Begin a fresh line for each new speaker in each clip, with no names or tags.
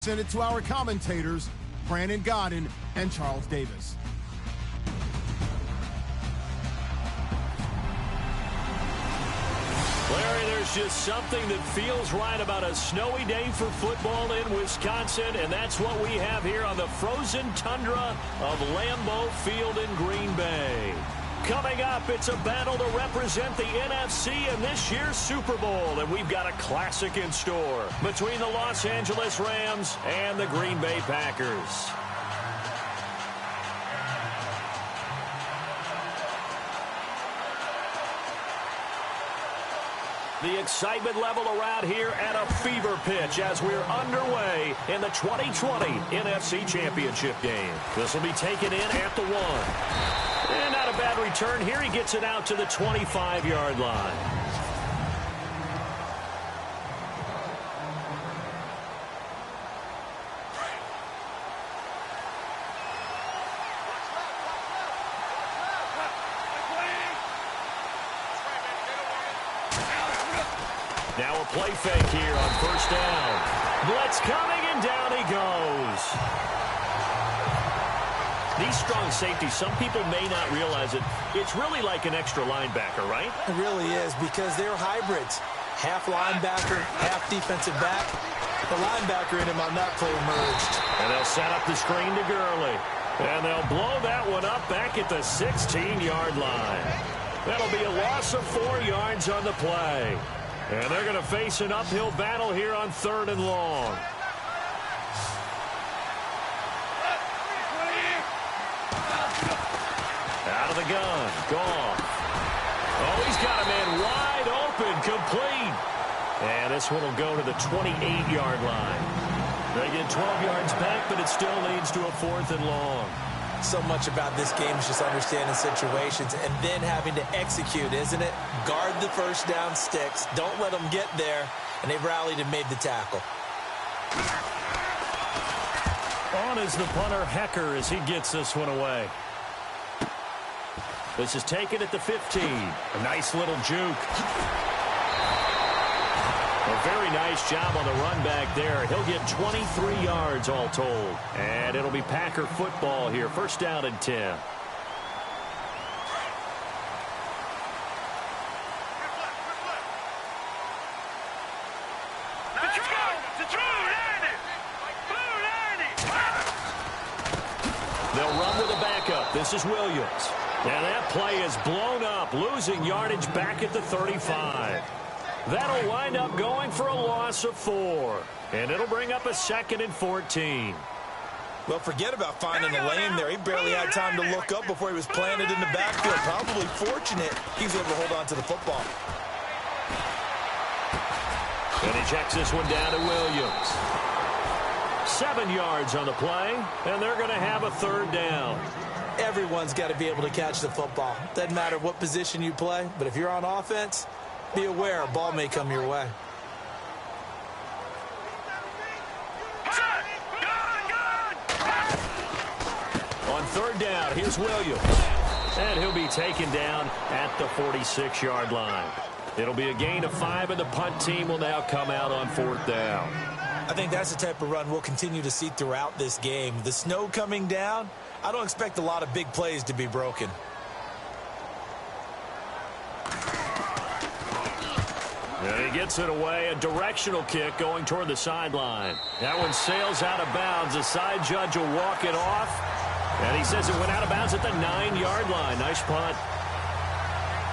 Send it to our commentators, Brandon Godden and Charles Davis.
Larry, there's just something that feels right about a snowy day for football in Wisconsin, and that's what we have here on the frozen tundra of Lambeau Field in Green Bay. Coming up, it's a battle to represent the NFC in this year's Super Bowl, and we've got a classic in store between the Los Angeles Rams and the Green Bay Packers. The excitement level around here at a fever pitch as we're underway in the 2020 NFC Championship game. This will be taken in at the 1. And not a bad return here. He gets it out to the 25-yard line. Now a play fake here on first down. Blitz coming, and down he goes. These strong safeties, some people may not realize it. It's really like an extra linebacker, right?
It really is, because they're hybrids. Half linebacker, half defensive back. The linebacker in him on that play emerged.
And they'll set up the screen to Gurley. And they'll blow that one up back at the 16-yard line. That'll be a loss of 4 yards on the play. And they're going to face an uphill battle here on 3rd and long. Out of the gun. Goff. Oh, he's got a man wide open. Complete. And this one will go to the 28-yard line. They get 12 yards back, but it still leads to a 4th and long.
So much about this game is just understanding situations and then having to execute, isn't it? Guard the first down sticks. Don't let them get there. And they rallied and made the tackle.
On is the punter, Hecker, as he gets this one away. This is taken at the 15. A nice little juke. A very nice job on the run back there. He'll get 23 yards all told. And it'll be Packer football here. First down and 10. They'll run with a backup. This is Williams. And that play is blown up, losing yardage back at the 35. That'll wind up going for a loss of 4. And it'll bring up a 2nd and 14.
Well, forget about finding the lane there. He barely had time to look up before he was planted in the backfield. Probably fortunate he's able to hold on to the football.
And he checks this one down to Williams. 7 yards on the play, and they're going to have a 3rd down.
Everyone's got to be able to catch the football. Doesn't matter what position you play, but if you're on offense, be aware a ball may come your way.
On 3rd down, here's Williams. And he'll be taken down at the 46-yard line. It'll be a gain of 5, and the punt team will now come out on 4th down.
I think that's the type of run we'll continue to see throughout this game. The snow coming down, I don't expect a lot of big plays to be broken.
And he gets it away, a directional kick going toward the sideline. That one sails out of bounds. The side judge will walk it off. And he says it went out of bounds at the 9-yard line. Nice punt.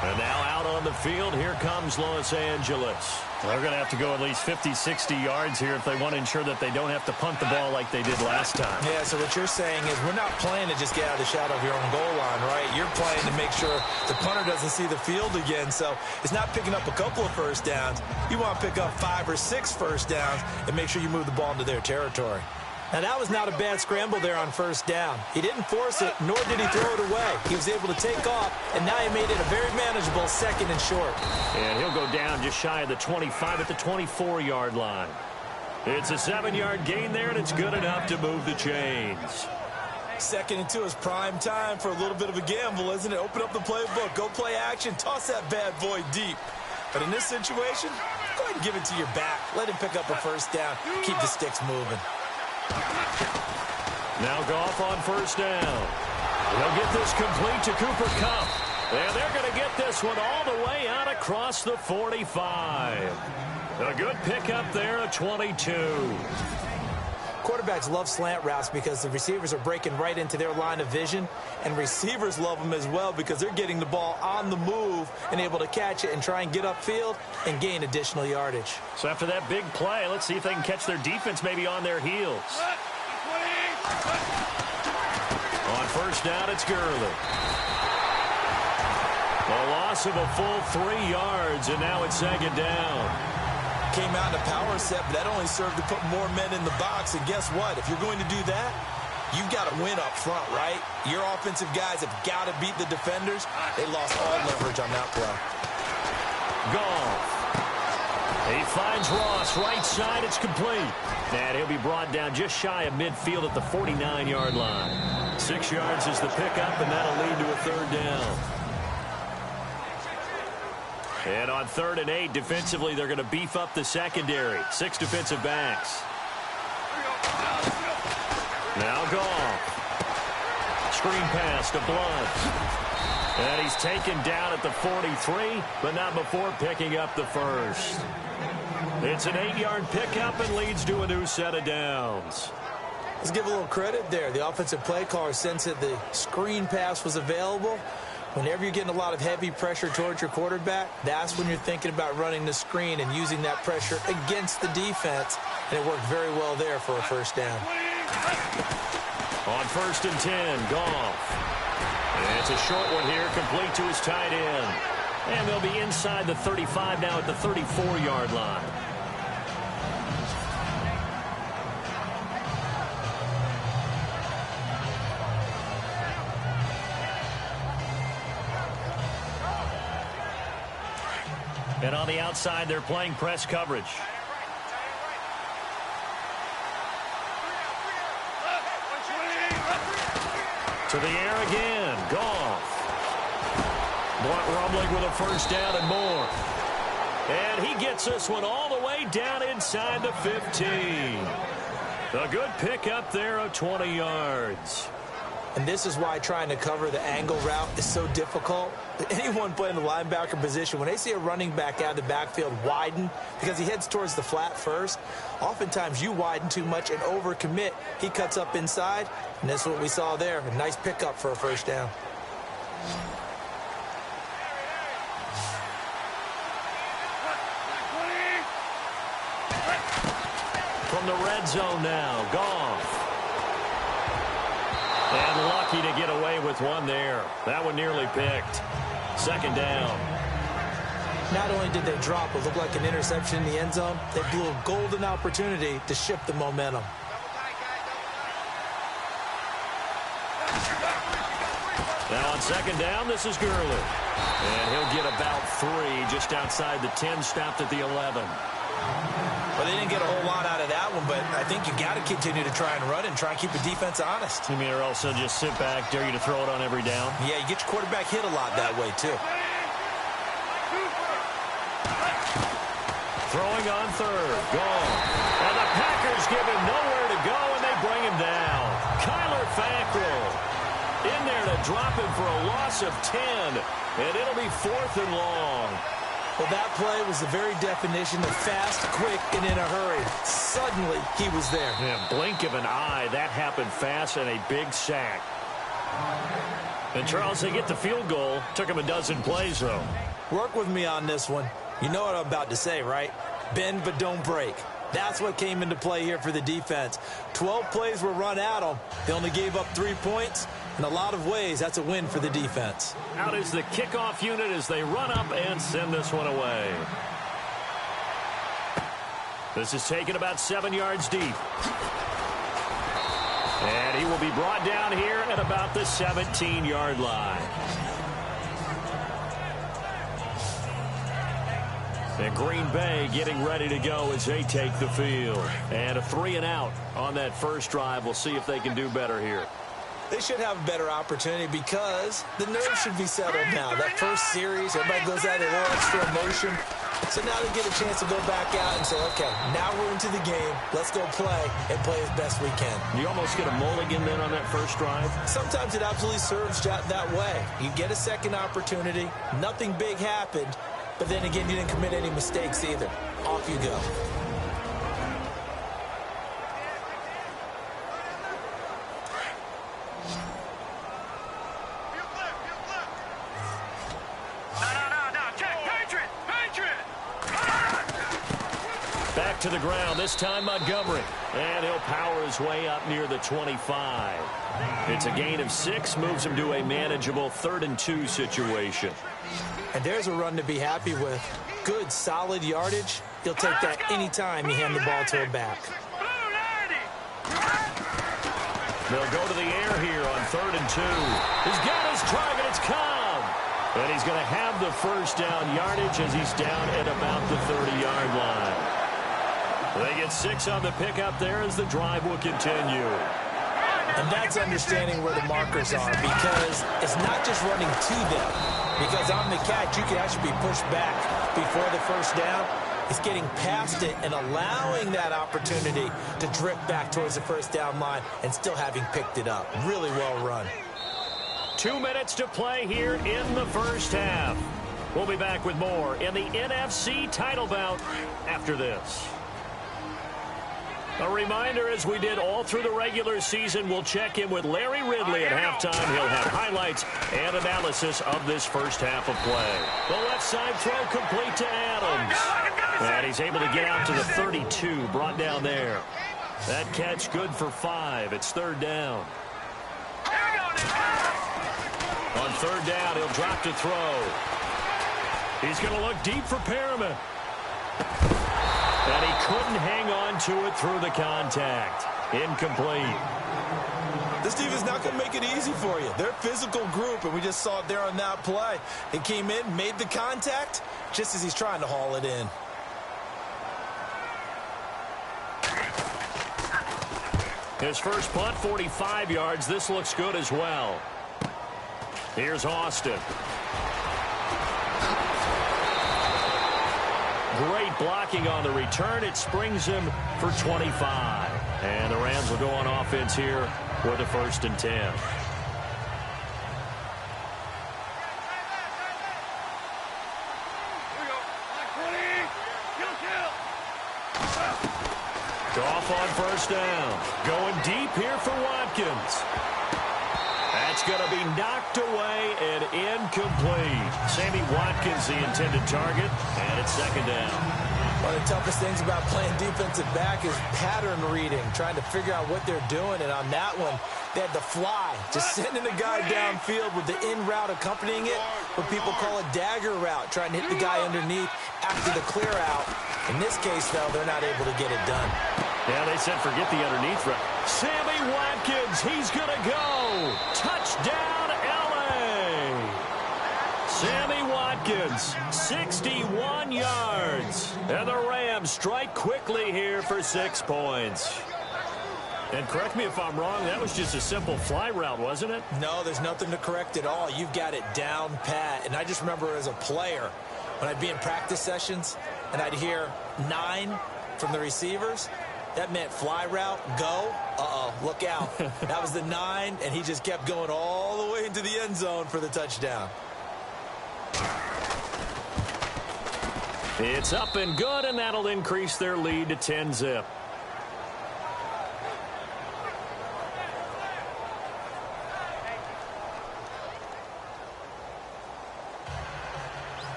And now out on the field, here comes Los Angeles. They're going to have to go at least 50, 60 yards here if they want to ensure that they don't have to punt the ball like they did last time.
Yeah, so what you're saying is we're not playing to just get out of the shadow of your own goal line, right? You're playing to make sure the punter doesn't see the field again. So it's not picking up a couple of first downs. You want to pick up 5 or 6 first downs and make sure you move the ball into their territory. Now, that was not a bad scramble there on first down. He didn't force it, nor did he throw it away. He was able to take off, and now he made it a very manageable 2nd and short. And
he'll go down just shy of the 25 at the 24-yard line. It's a 7-yard gain there, and it's good enough to move the chains.
2nd and 2 is prime time for a little bit of a gamble, isn't it? Open up the playbook, go play action, toss that bad boy deep. But in this situation, go ahead and give it to your back. Let him pick up a first down, keep the sticks moving.
Now Goff on first down. He'll get this complete to Cooper Kupp. And they're going to get this one all the way out across the 45. A good pickup there at 22.
Quarterbacks love slant routes because the receivers are breaking right into their line of vision, and receivers love them as well because they're getting the ball on the move and able to catch it and try and get upfield and gain additional yardage.
So after that big play, let's see if they can catch their defense maybe on their heels. On first down, it's Gurley. A loss of a full 3 yards, and now it's second down.
Came out in a power set, but that only served to put more men in the box. And guess what? If you're going to do that, you've got to win up front, right? Your offensive guys have got to beat the defenders. They lost all leverage on that play.
Goff. He finds Ross right side. It's complete. And he'll be brought down just shy of midfield at the 49-yard line. 6 yards is the pickup, and that'll lead to a third down. And on 3rd and 8, defensively, they're going to beef up the secondary. 6 defensive backs. Now Goff. Screen pass to Blunt. And he's taken down at the 43, but not before picking up the first. It's an 8-yard pickup and leads to a new set of downs.
Let's give a little credit there. The offensive play caller sensed that the screen pass was available. Whenever you're getting a lot of heavy pressure towards your quarterback, that's when you're thinking about running the screen and using that pressure against the defense. And it worked very well there for a first down.
On 1st and 10, Goff. And it's a short one here, complete to his tight end. And they'll be inside the 35 now at the 34-yard line. And on the outside, they're playing press coverage. To the air again. Goff. Blunt rumbling with a first down and more. And he gets this one all the way down inside the 15. A good pickup there of 20 yards.
And this is why trying to cover the angle route is so difficult. Anyone playing the linebacker position, when they see a running back out of the backfield widen because he heads towards the flat first, oftentimes you widen too much and overcommit. He cuts up inside, and that's what we saw there. A nice pickup for a first down.
From the red zone now, Goff. And lucky to get away with one there. That one nearly picked. Second down.
Not only did they drop what looked like an interception in the end zone, they blew a golden opportunity to shift the momentum.
Now on second down, this is Gurley. And he'll get about 3 just outside the 10, stopped at the 11.
Well, they didn't get a whole lot out of that one, but I think you got to continue to try and run and try and keep the defense honest.
You mean, or also just sit back, dare you to throw it on every down?
Yeah, you get your quarterback hit a lot that way, too.
Throwing on 3rd. Gone. And the Packers give him nowhere to go, and they bring him down. Kyler Fackrell in there to drop him for a loss of 10, and it'll be 4th and long.
Well, that play was the very definition of fast, quick, and in a hurry. Suddenly, he was there.
Yeah, blink of an eye. That happened fast and a big sack. And, Charles, they get the field goal. Took him a dozen plays, though.
Work with me on this one. You know what I'm about to say, right? Bend but don't break. That's what came into play here for the defense. 12 plays were run at them. They only gave up 3 points. In a lot of ways, that's a win for the defense.
Out is the kickoff unit as they run up and send this one away. This is taken about 7 yards deep. And he will be brought down here at about the 17-yard line. And Green Bay getting ready to go as they take the field. And a 3-and-out on that first drive. We'll see if they can do better here.
They should have a better opportunity because the nerves should be settled now. That first series, everybody goes out a little extra emotion. So now they get a chance to go back out and say, okay, now we're into the game. Let's go play and play as best we can.
You almost get a mulligan then on that first drive?
Sometimes it absolutely serves that way. You get a second opportunity. Nothing big happened. But then again, you didn't commit any mistakes either. Off you go.
Back to the ground, this time Montgomery. And he'll power his way up near the 25. It's a gain of 6, moves him to a manageable 3rd and 2 situation.
And there's a run to be happy with. Good, solid yardage. He'll take that anytime you hand the ball to a back.
They'll go to the air here on 3rd and 2. He's got his target, it's Cobb. And he's going to have the first down yardage as he's down at about the 30-yard line. They get 6 on the pickup there as the drive will continue.
And that's understanding where the markers are, because it's not just running to them. Because on the catch, you can actually be pushed back before the first down. It's getting past it and allowing that opportunity to drift back towards the first down line and still having picked it up. Really well run.
2 minutes to play here in the first half. We'll be back with more in the NFC title bout after this. A reminder, as we did all through the regular season, we'll check in with Larry Ridley at halftime. He'll have highlights and analysis of this first half of play. The left side throw complete to Adams. And he's able to get out to the 32, brought down there. That catch good for 5. It's 3rd down. On 3rd down, he'll drop to throw. He's going to look deep for Perriman. And he couldn't hang on to it through the contact. Incomplete.
This team is not going to make it easy for you. They're a physical group, and we just saw it there on that play. He came in, made the contact, just as he's trying to haul it in.
His first punt, 45 yards. This looks good as well. Here's Austin. Great blocking on the return. It springs him for 25. And the Rams will go on offense here for the 1st and 10. Goff on 1st down. Going deep here for Watkins. That's going to be knocked away and incomplete. Sammy Watkins, the intended target, and it's 2nd down.
One of the toughest things about playing defensive back is pattern reading, trying to figure out what they're doing. And on that one, they had the fly, just sending the guy downfield with the in route accompanying it, what people call a dagger route, trying to hit the guy underneath after the clear out. In this case, though, they're not able to get it done.
Yeah, they said forget the underneath route. Sammy Watkins, he's going to go. Touchdown, L.A. Sammy Watkins, 61 yards. And the Rams strike quickly here for 6 points. And correct me if I'm wrong, that was just a simple fly route, wasn't it?
No, there's nothing to correct at all. You've got it down pat. And I just remember as a player, when I'd be in practice sessions and I'd hear 9 from the receivers, that meant fly route, go, look out. That was the 9, and he just kept going all the way into the end zone for the touchdown.
It's up and good, and that'll increase their lead to 10-zip.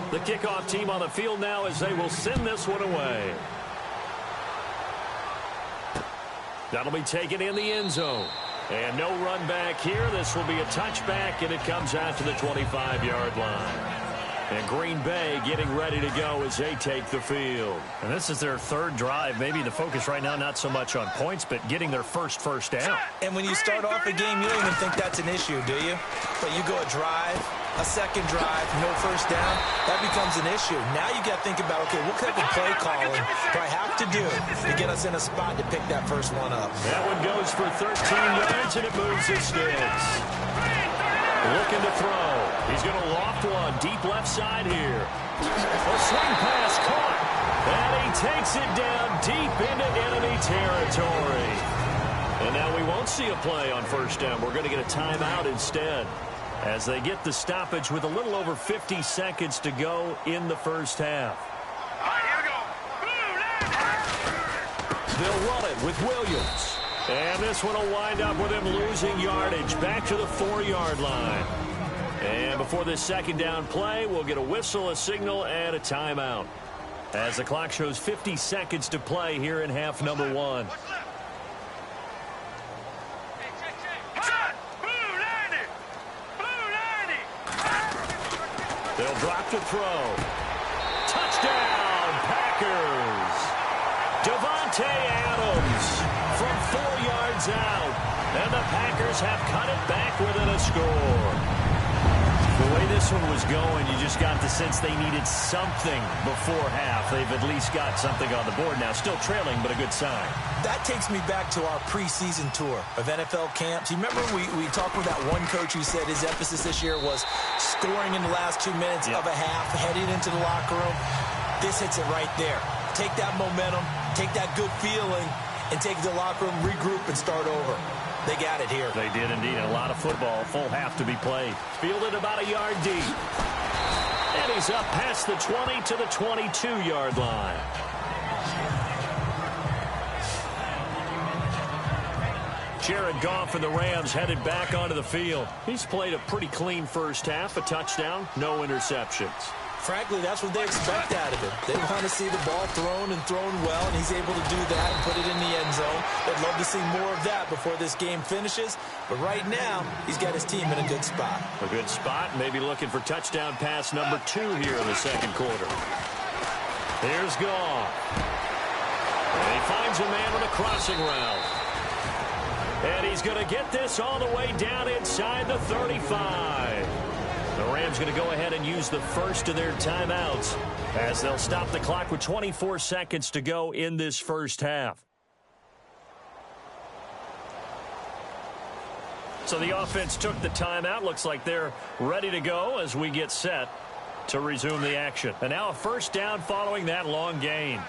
The kickoff team on the field now as they will send this one away. That'll be taken in the end zone. And no run back here. This will be a touchback, and it comes out to the 25-yard line. And Green Bay getting ready to go as they take the field.
And this is their 3rd drive. Maybe the focus right now not so much on points, but getting their first down.
And when you start off a game, you don't even think that's an issue, do you? But you go a drive, a second drive, no first down, that becomes an issue. Now you got to think about, okay, what type of play calling do I have to do to get us in a spot to pick that first one up?
That one goes for 13 yards, and it moves his sticks. Looking to throw. He's going to loft one deep left side here. A swing pass caught. And he takes it down deep into enemy territory. And now we won't see a play on first down. We're going to get a timeout instead, as they get the stoppage with a little over 50 seconds to go in the first half.
All right, here we go.
They'll run it with Williams. And this one will wind up with him losing yardage back to the 4-yard line. And before this second down play, we'll get a whistle, a signal, and a timeout, as the clock shows 50 seconds to play here in half number 1. They'll drop to throw. Touchdown, Packers. Devontae Adams from 4 yards out. And the Packers have cut it back within a score. The way this one was going, you just got the sense they needed something before half. They've at least got something on the board now. Still trailing, but a good sign.
That takes me back to our preseason tour of NFL camps. You remember we talked with that one coach who said his emphasis this year was scoring in the last 2 minutes of a half, heading into the locker room. This hits it right there. Take that momentum, take that good feeling, and take the locker room, regroup, and start over. They got it here.
They did indeed. A lot of football, full half to be played. Fielded about a yard deep. And he's up past the 20 to the 22-yard line. Jared Goff and the Rams headed back onto the field. He's played a pretty clean first half, a touchdown, no interceptions.
Frankly, that's what they expect out of him. They want to see the ball thrown and thrown well, and he's able to do that and put it in the end zone. They'd love to see more of that before this game finishes. But right now, he's got his team in a good spot.
A good spot, maybe looking for touchdown pass number 2 here in the second quarter. Here's Goff. And he finds a man with a crossing route. And he's going to get this all the way down inside the 35. The Rams going to go ahead and use the first of their timeouts, as they'll stop the clock with 24 seconds to go in this first half. So the offense took the timeout. Looks like they're ready to go as we get set to resume the action. And now a first down following that long gain.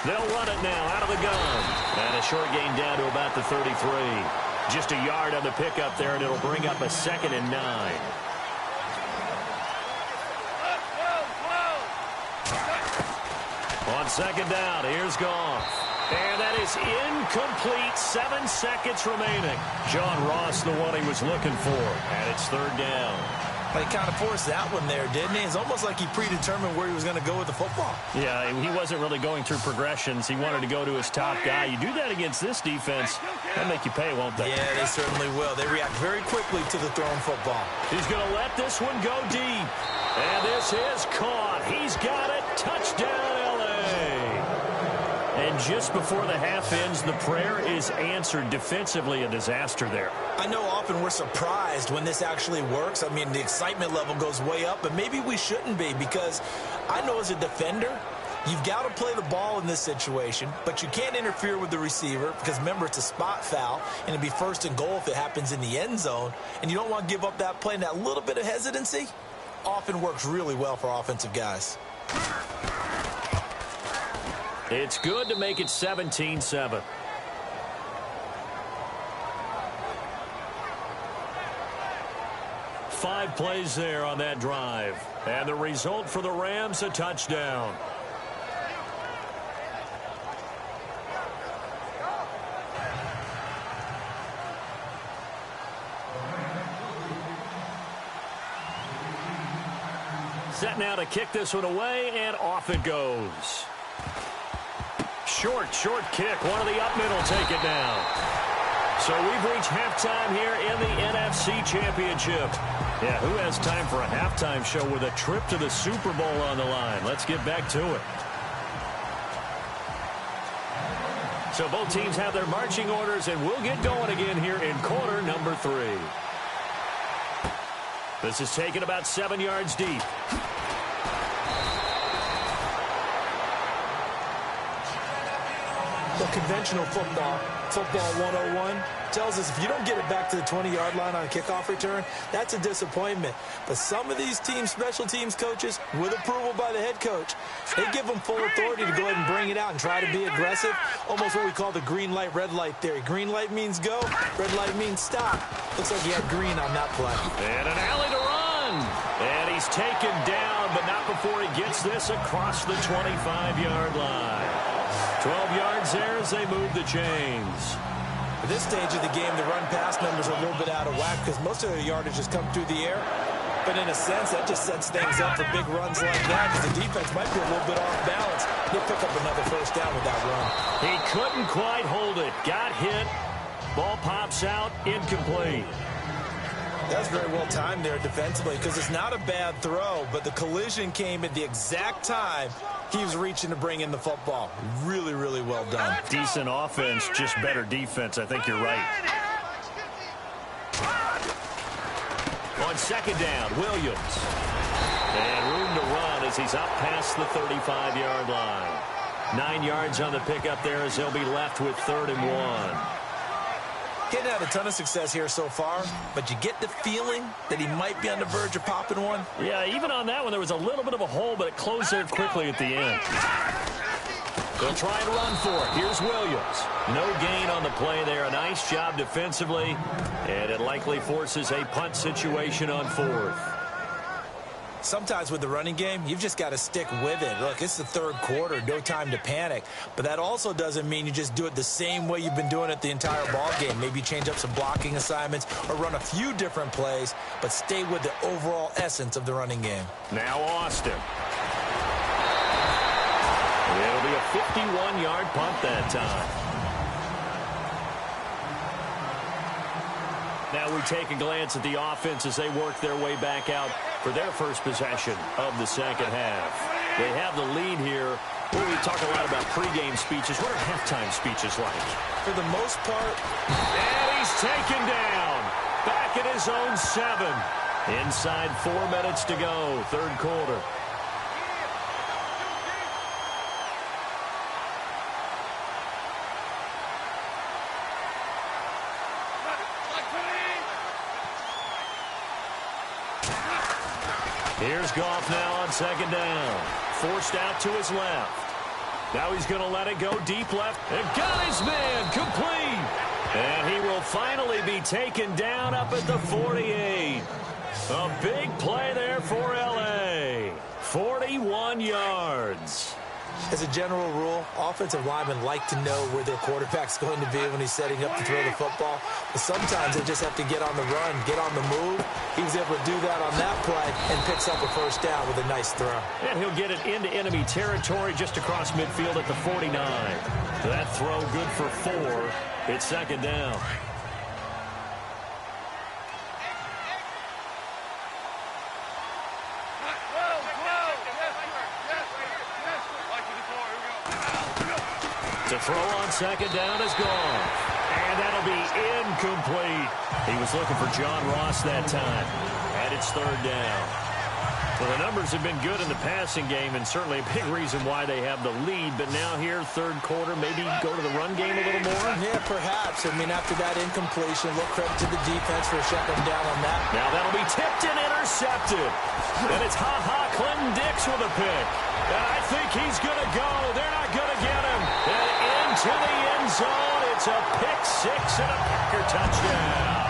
They'll run it now out of the gun. And a short gain down to about the 33. Just a yard on the pickup there, and it'll bring up a 2nd and 9. On second down, here's Goff. And that is incomplete. 7 seconds remaining. John Ross, the one he was looking for, and it's third down.
He kind of forced that one there, didn't he? It's almost like he predetermined where he was going to go with the football.
Yeah, he wasn't really going through progressions. He wanted to go to his top guy. You do that against this defense, they'll make you pay, won't they?
Yeah, they certainly will. They react very quickly to the thrown football.
He's going to let this one go deep. And this is caught. He's got it. Touchdown, L.A. And just before the half ends, the prayer is answered. Defensively, a disaster there.
I know often we're surprised when this actually works. I mean, the excitement level goes way up, but maybe we shouldn't be, because I know as a defender, you've got to play the ball in this situation, but you can't interfere with the receiver because, remember, it's a spot foul, and it'd be 1st and goal if it happens in the end zone, and you don't want to give up that play, and that little bit of hesitancy often works really well for offensive guys.
It's good to make it 17-7. Five plays there on that drive. And the result for the Rams, a touchdown. Set now to kick this one away, and off it goes. Short kick. One of the up mid will take it down. So we've reached halftime here in the NFC Championship. Yeah, who has time for a halftime show with a trip to the Super Bowl on the line? Let's get back to it. So both teams have their marching orders, and we'll get going again here in quarter number 3. This is taken about 7 yards deep.
The conventional football 101, tells us if you don't get it back to the 20-yard line on a kickoff return, that's a disappointment. But some of these teams, special teams coaches, with approval by the head coach, they give them full authority to go ahead and bring it out and try to be aggressive, almost what we call the green light, red light theory. Green light means go, red light means stop. Looks like he had green on that play.
And an alley to run. And he's taken down, but not before he gets this across the 25-yard line. 12 yards there as they move the chains.
At this stage of the game, the run-pass numbers are a little bit out of whack because most of their yardage has come through the air. But in a sense, that just sets things up for big runs like that because the defense might be a little bit off balance. He'll pick up another first down with that run.
He couldn't quite hold it. Got hit. Ball pops out. Incomplete.
That's very well timed there defensively because it's not a bad throw, but the collision came at the exact time he was reaching to bring in the football. Really, really well done.
Decent offense, just better defense. I think you're right.
On second down, Williams. And room to run as he's up past the 35-yard line. 9 yards on the pickup there as they'll be left with 3rd and 1.
Getting had a ton of success here so far, but you get the feeling that he might be on the verge of popping one.
Yeah, even on that one, there was a little bit of a hole, but it closed there quickly at the end. They'll try and run for it. Here's Williams. No gain on the play there. A nice job defensively, and it likely forces a punt situation on 4th.
Sometimes with the running game, you've just got to stick with it. Look, it's the 3rd quarter, no time to panic. But that also doesn't mean you just do it the same way you've been doing it the entire ball game. Maybe change up some blocking assignments or run a few different plays, but stay with the overall essence of the running game.
Now Austin. It'll be a 51-yard punt that time. Now we take a glance at the offense as they work their way back out for their first possession of the second half. They have the lead here. Well, we talk a lot about pregame speeches. What are halftime speeches like?
For the most part.
And he's taken down. Back at his own 7. Inside 4 minutes to go, 3rd quarter. Here's Goff now on second down. Forced out to his left. Now he's going to let it go deep left. And got his man complete. And he will finally be taken down up at the 48. A big play there for L.A. 41 yards.
As a general rule, offensive linemen like to know where their quarterback's going to be when he's setting up to throw the football. But sometimes they just have to get on the run, get on the move. He was able to do that on that play and picks up a first down with a nice throw.
And he'll get it into enemy territory just across midfield at the 49. That throw good for 4. It's second down. To throw on second down is gone. And that'll be incomplete. He was looking for John Ross that time. And it's 3rd down. Well, the numbers have been good in the passing game, and certainly a big reason why they have the lead. But now here, 3rd quarter, maybe go to the run game a little more?
Yeah, perhaps. I mean, after that incompletion, a little credit to the defense for shutting them down on that.
Now that'll be tipped and intercepted. And it's Clinton Dix with a pick. And I think he's going to go. They're not going to get him. And into the end zone. It's a pick-6 and a Packer touchdown.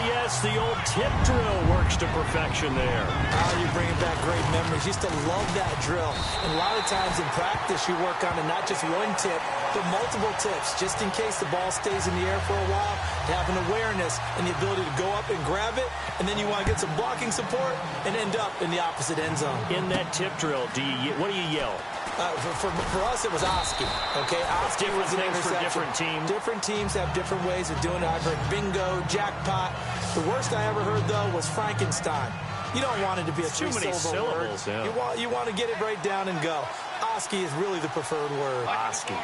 Yes, the old tip drill works to perfection there.
Oh, you're bringing back great memories. Used to love that drill. And a lot of times in practice, you work on it, not just one tip, but multiple tips, just in case the ball stays in the air for a while, to have an awareness and the ability to go up and grab it, and then you want to get some blocking support and end up in the opposite end zone.
In that tip drill, what do you yell?
For us, it was Oski. Okay, Oski was an
things
interception.
For different teams.
Different teams have different ways of doing it. I've heard bingo, jackpot. The worst I ever heard, though, was Frankenstein. You don't want it to be a
too many syllables.
Yeah. You want to get it right down and go. Oski is really the preferred word.
Oski.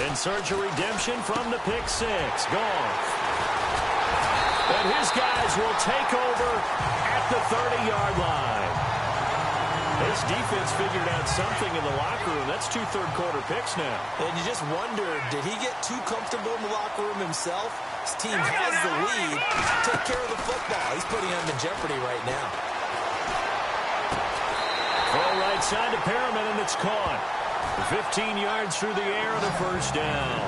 In search of redemption from the pick six. Goff. And his guys will take over at the 30-yard line. This defense figured out something in the locker room. That's 2 third-quarter picks now.
And you just wonder, did he get too comfortable in the locker room himself? His team has the lead. Take care of the football. He's putting them in jeopardy right now.
Throw right side to Perriman, and it's caught. 15 yards through the air and a first down.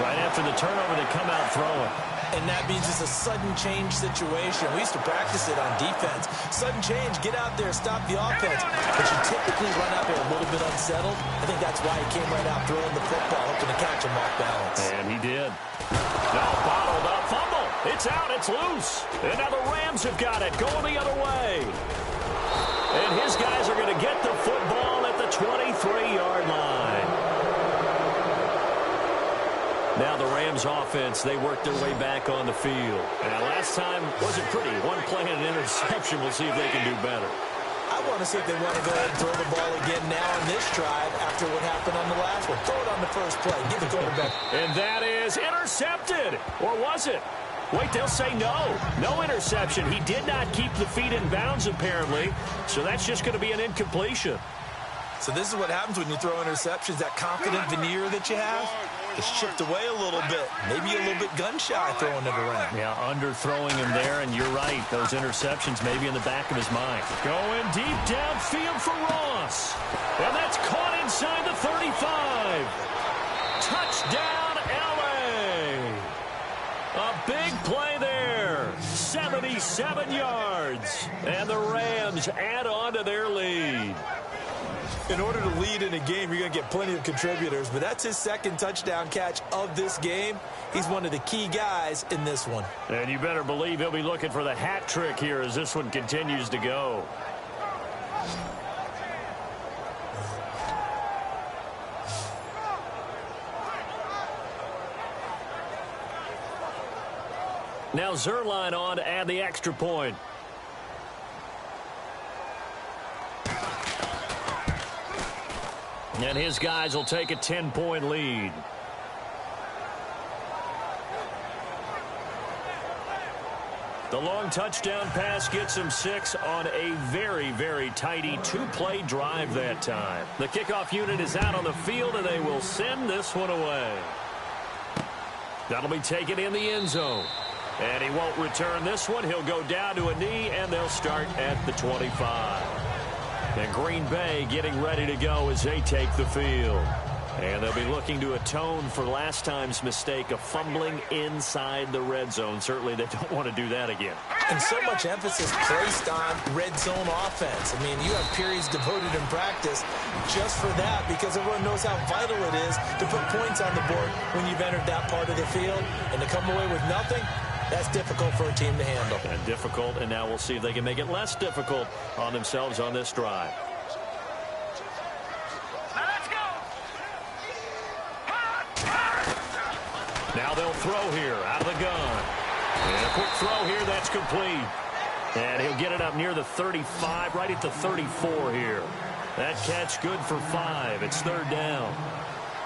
Right after the turnover, they come out throwing.
And that means it's a sudden change situation. We used to practice it on defense. Sudden change, get out there, stop the offense. But you typically run out there a little bit unsettled. I think that's why he came right out throwing the football, hoping to catch him off balance.
And he did. No, bottled up, fumble. It's out, it's loose. And now the Rams have got it, going the other way. And his guys are going to get the football at the 23-yard line. Now the Rams offense, they work their way back on the field. And last time wasn't pretty. One play and an interception. We'll see if they can do better.
I want to see if they want to go ahead and throw the ball again now on this drive after what happened on the last one. Throw it on the first play. Give the quarterback.
And that is intercepted. Or was it? Wait, they'll say no. No interception. He did not keep the feet in bounds, apparently. So that's just going to be an incompletion.
So this is what happens when you throw interceptions. That confident veneer that you have is chipped away a little bit. Maybe a little bit gun-shy throwing it around.
Yeah, underthrowing him there, and you're right. Those interceptions may be in the back of his mind. Going deep downfield for Ross. And that's caught inside the 35. Touchdown, L.A. A big play there. 77 yards. And the Rams add on to their lead.
In order to lead in a game, you're going to get plenty of contributors, but that's his second touchdown catch of this game. He's one of the key guys in this one.
And you better believe he'll be looking for the hat trick here as this one continues to go. Now Zerline on to add the extra point. And his guys will take a 10-point lead. The long touchdown pass gets him 6 on a very, very tidy 2-play drive that time. The kickoff unit is out on the field, and they will send this one away. That'll be taken in the end zone. And he won't return this one. He'll go down to a knee, and they'll start at the 25. And Green Bay getting ready to go as they take the field. And they'll be looking to atone for last time's mistake of fumbling inside the red zone. Certainly they don't want to do that again.
And so much emphasis placed on red zone offense. I mean, you have periods devoted in practice just for that because everyone knows how vital it is to put points on the board when you've entered that part of the field. And to come away with nothing, that's difficult for a team to handle.
And difficult, and now we'll see if they can make it less difficult on themselves on this drive.
Let's go.
Now they'll throw here out of the gun. And a quick throw here, that's complete. And he'll get it up near the 35, right at the 34 here. That catch good for 5. It's third down.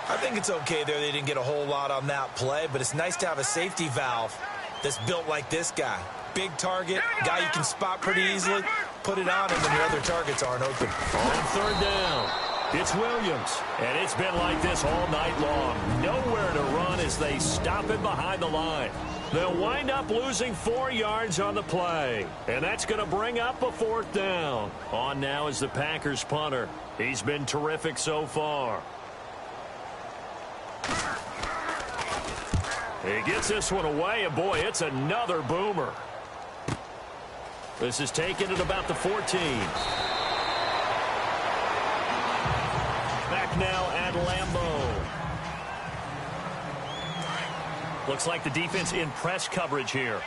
I think it's okay there. They didn't get a whole lot on that play, but it's nice to have a safety valve that's built like this guy. Big target, guy you can spot pretty easily. Put it on him when your other targets aren't open.
On third down, it's Williams. And it's been like this all night long. Nowhere to run as they stop him behind the line. They'll wind up losing 4 yards on the play. And that's going to bring up a fourth down. On now is the Packers punter. He's been terrific so far. He gets this one away, and boy, it's another boomer. This is taken at about the 14. Back now at Lambeau. Looks like the defense in press coverage here.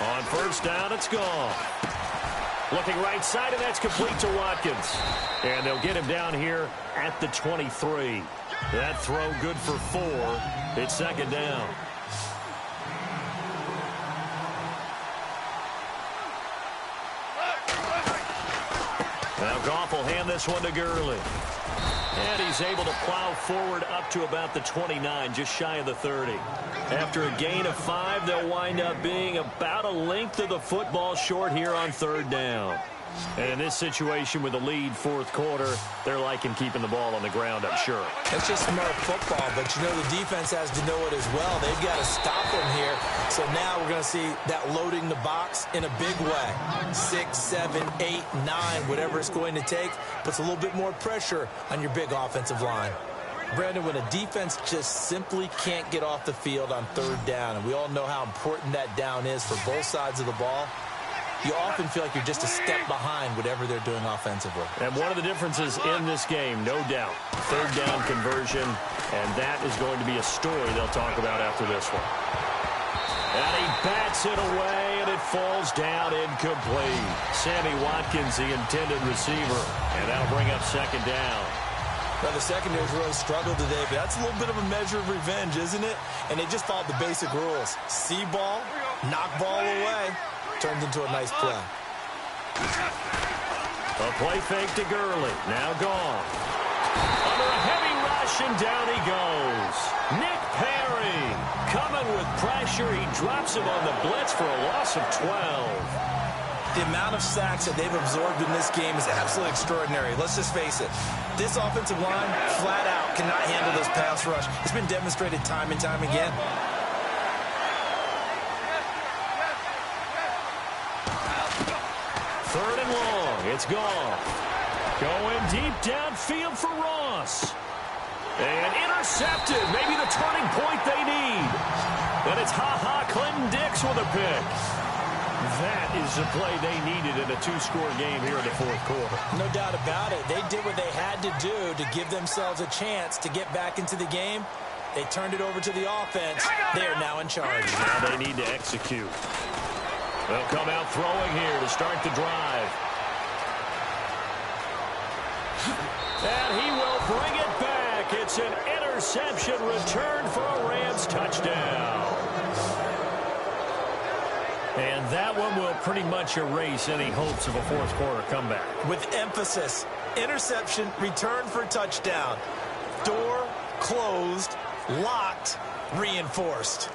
On first down, it's gone. Looking right side, and that's complete to Watkins. And they'll get him down here at the 23. That throw good for 4. It's second down. Now Goff will hand this one to Gurley. And he's able to plow forward up to about the 29, just shy of the 30. After a gain of 5, they'll wind up being about a length of the football short here on 3rd down. And in this situation with the lead 4th quarter, they're liking keeping the ball on the ground, I'm sure.
That's just smart football, but you know the defense has to know it as well. They've got to stop them here. So now we're going to see that loading the box in a big way. 6, 7, 8, 9, whatever it's going to take, puts a little bit more pressure on your big offensive line. Brandon, when a defense just simply can't get off the field on 3rd down, and we all know how important that down is for both sides of the ball, you often feel like you're just a step behind whatever they're doing offensively.
And one of the differences in this game, no doubt, 3rd down conversion, and that is going to be a story they'll talk about after this one. And he bats it away, and it falls down incomplete. Sammy Watkins, the intended receiver, and that'll bring up 2nd down.
Well, the secondary's really struggled today, but that's a little bit of a measure of revenge, isn't it? And they just followed the basic rules. See ball, knock ball away. Turns into a nice play.
A play fake to Gurley. Now gone. Under a heavy rush, and down he goes. Nick Perry coming with pressure. He drops him on the blitz for a loss of 12.
The amount of sacks that they've absorbed in this game is absolutely extraordinary. Let's just face it. This offensive line, flat out, cannot handle this pass rush. It's been demonstrated time and time again.
Third and long. It's gone. Going deep downfield for Ross. And intercepted. Maybe the turning point they need. And it's Clinton Dix with a pick. That is the play they needed in a 2-score game here in the 4th quarter.
No doubt about it. They did what they had to do to give themselves a chance to get back into the game. They turned it over to the offense. They are now in charge.
Now they need to execute. They'll come out throwing here to start the drive. And he will bring it back. It's an interception return for a Rams touchdown. And that one will pretty much erase any hopes of a 4th quarter comeback.
With emphasis, interception, return for touchdown. Door closed, locked, reinforced.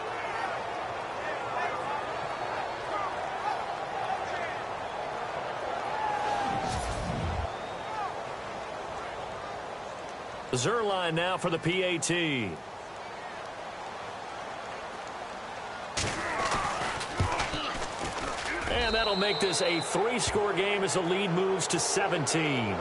Zerline now for the PAT. And that'll make this a 3-score game as the lead moves to 17. A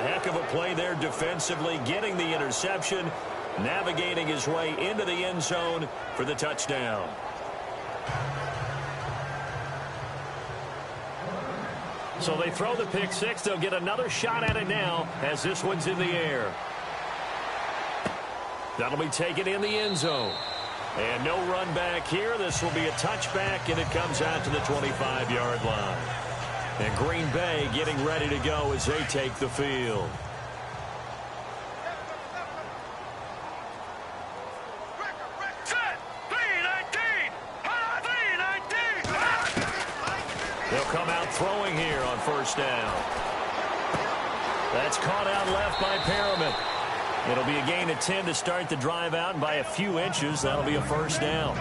heck of a play there defensively, getting the interception, navigating his way into the end zone for the touchdown. So they throw the pick 6. They'll get another shot at it now as this one's in the air. That'll be taken in the end zone. And no run back here. This will be a touchback, and it comes out to the 25-yard line. And Green Bay getting ready to go as they take the field. They'll come out throwing here on 1st down. That's caught out left by Perriman. It'll be a gain of 10 to start the drive out, and by a few inches, that'll be a 1st down.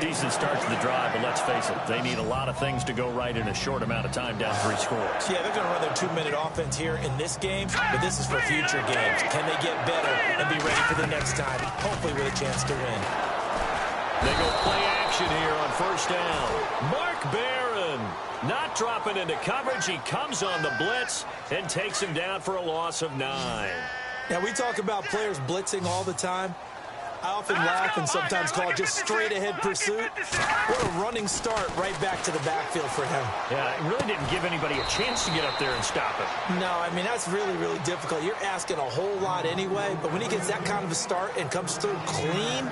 Decent start to the drive, but let's face it, they need a lot of things to go right in a short amount of time, down 3 scores.
Yeah, they're going to run their 2-minute offense here in this game, but this is for future games. Can they get better and be ready for the next time, hopefully with a chance to win?
They go play action here on 1st down. Mark Barron not dropping into coverage. He comes on the blitz and takes him down for a loss of 9.
Now, we talk about players blitzing all the time. I often laugh and sometimes call it just straight-ahead pursuit. What a running start right back to the backfield for him.
Yeah, it really didn't give anybody a chance to get up there and stop it.
No, I mean, that's really, really difficult. You're asking a whole lot anyway, but when he gets that kind of a start and comes through clean,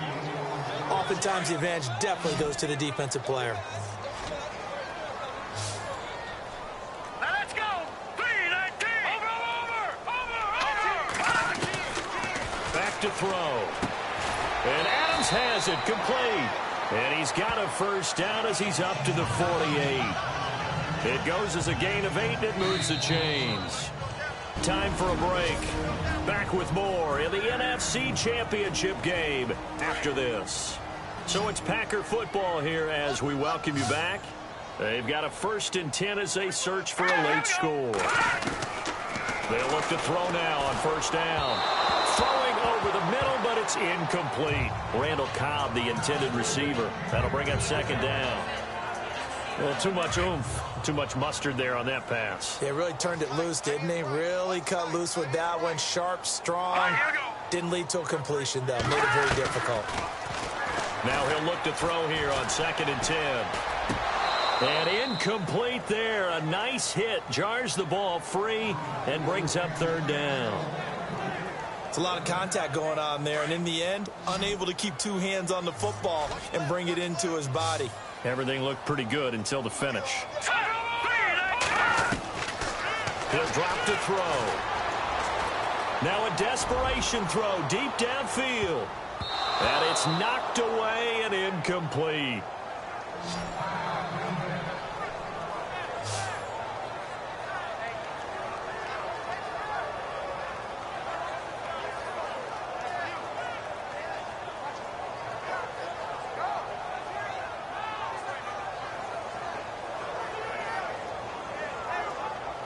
oftentimes the advantage definitely goes to the defensive player.
To throw. And Adams has it complete. And he's got a first down as he's up to the 48. It goes as a gain of 8, and it moves the chains. Time for a break. Back with more in the NFC Championship game after this. So it's Packer football here as we welcome you back. They've got a 1st and 10 as they search for a late score. They'll look to throw now on 1st down. Throwing over the middle, but it's incomplete. Randall Cobb, the intended receiver. That'll bring up 2nd down. Well, too much oomph, too much mustard there on that pass.
They really turned it loose, didn't they? Really cut loose with that one. Sharp, strong. Didn't lead to a completion, though. Made it very difficult.
Now he'll look to throw here on 2nd and 10. And incomplete there. A nice hit. Jars the ball free and brings up 3rd down.
It's a lot of contact going on there. And in the end, unable to keep 2 hands on the football and bring it into his body.
Everything looked pretty good until the finish. He'll drop to throw. Now a desperation throw deep downfield. And it's knocked away and incomplete.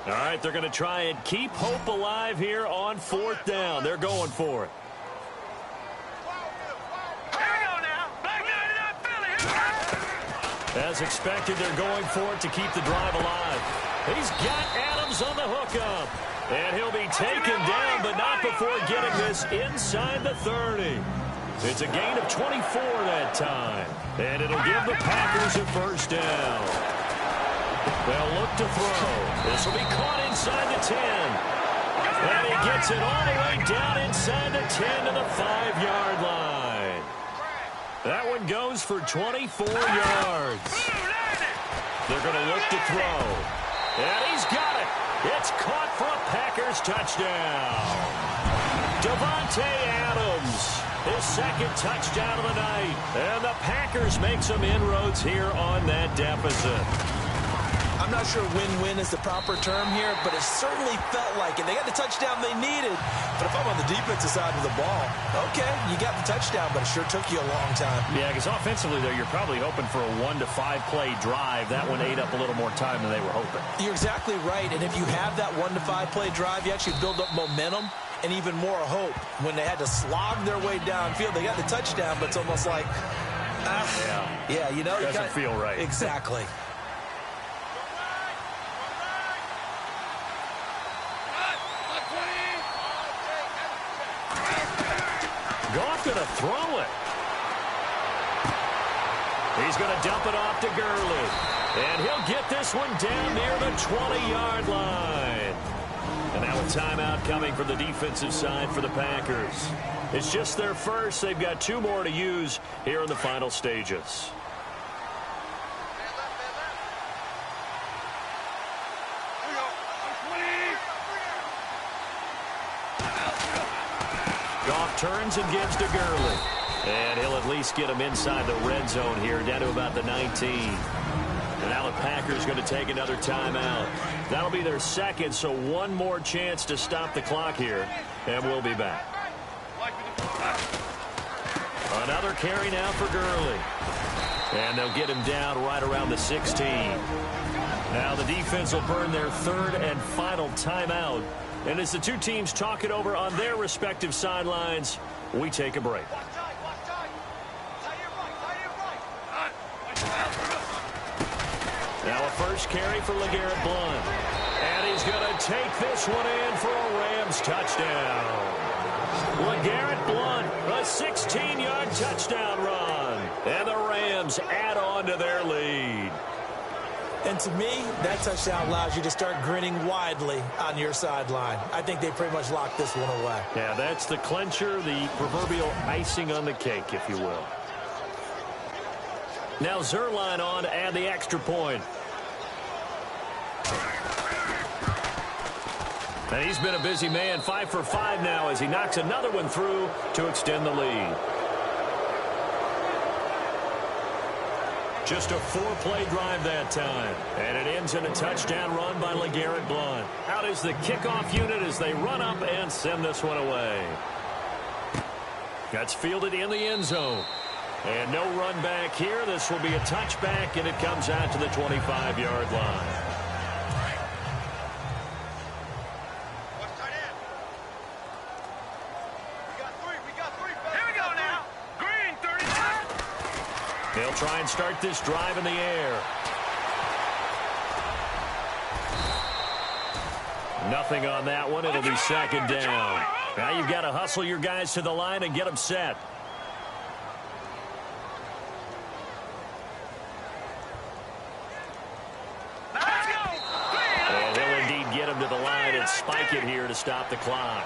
All right, they're going to try and keep hope alive here on 4th down. They're going for it. As expected, they're going for it to keep the drive alive. He's got Adams on the hookup. And he'll be taken down, but not before getting this inside the 30. It's a gain of 24 that time. And it'll give the Packers a 1st down. They'll look to throw. This will be caught inside the 10. And he gets it all the way down inside the 10 to the 5-yard line. That one goes for 24 yards. They're going to look to throw. And he's got it. It's caught for a Packers touchdown. Davante Adams, his 2nd touchdown of the night. And the Packers make some inroads here on that deficit.
I'm not sure win-win is the proper term here, but it certainly felt like it. They got the touchdown they needed, but if I'm on the defensive side of the ball, okay, you got the touchdown, but it sure took you a long time.
Yeah, because offensively, though, you're probably hoping for a 1 to 5 play drive. That one ate up a little more time than they were hoping.
You're exactly right, and if you have that 1 to 5 play drive, you actually build up momentum and even more hope. When they had to slog their way downfield, they got the touchdown, but it's almost like, yeah, you know.
Doesn't feel right.
Exactly.
Goff going to throw it. He's going to dump it off to Gurley. And he'll get this one down near the 20-yard line. And now a timeout coming from the defensive side for the Packers. It's just their first. They've got 2 more to use here in the final stages. Goff turns and gives to Gurley. And he'll at least get him inside the red zone here, down to about the 19. And now the Packers going to take another timeout. That'll be their 2nd, so 1 more chance to stop the clock here. And we'll be back. Another carry now for Gurley. And they'll get him down right around the 16. Now the defense will burn their 3rd and final timeout. And as the 2 teams talk it over on their respective sidelines, we take a break. Now a first carry for LeGarrette Blount. And he's going to take this one in for a Rams touchdown. LeGarrette Blount, a 16-yard touchdown run. And the Rams add on to their lead.
And to me, that touchdown allows you to start grinning widely on your sideline. I think they pretty much locked this one away.
Yeah, that's the clincher, the proverbial icing on the cake, if you will. Now Zerline on to add the extra point. And he's been a busy man, 5 for 5 now as he knocks another one through to extend the lead. Just a 4-play drive that time. And it ends in a touchdown run by LeGarrette Blount. Out is the kickoff unit as they run up and send this one away. That's fielded in the end zone. And no run back here. This will be a touchback, and it comes out to the 25-yard line. They'll try and start this drive in the air. Nothing on that one. It'll be second down. Now you've got to hustle your guys to the line and get them set. And he'll indeed get him to the line and spike it here to stop the clock.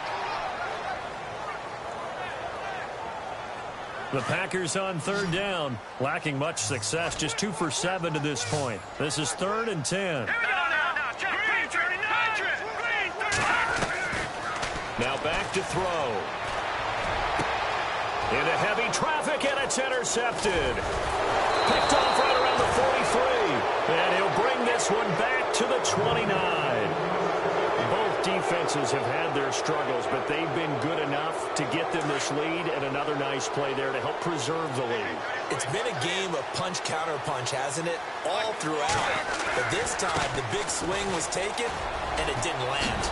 The Packers on third down, lacking much success, just 2 for 7 to this point. This is 3rd and 10. Now back to throw. Into heavy traffic, and it's intercepted. Picked off right around the 43. And he'll bring this one back to the 29. Both defenses have had their struggles, but they've been good enough to get them this lead, and another nice play there to help preserve the lead.
It's been a game of punch-counter-punch, hasn't it? All throughout. But this time, the big swing was taken, and it didn't land.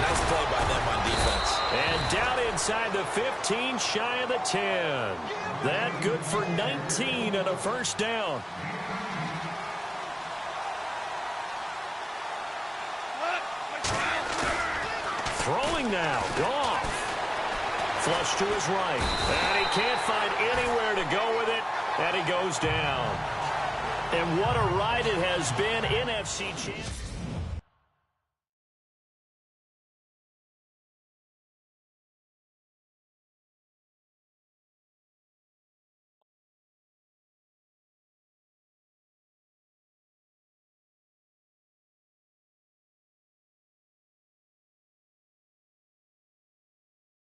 Nice play by them on defense.
And down inside the 15, shy of the 10. That good for 19 and a first down. Throwing now, off. Flush to his right. And he can't find anywhere to go with it, and he goes down. And what a ride it has been. NFC champion.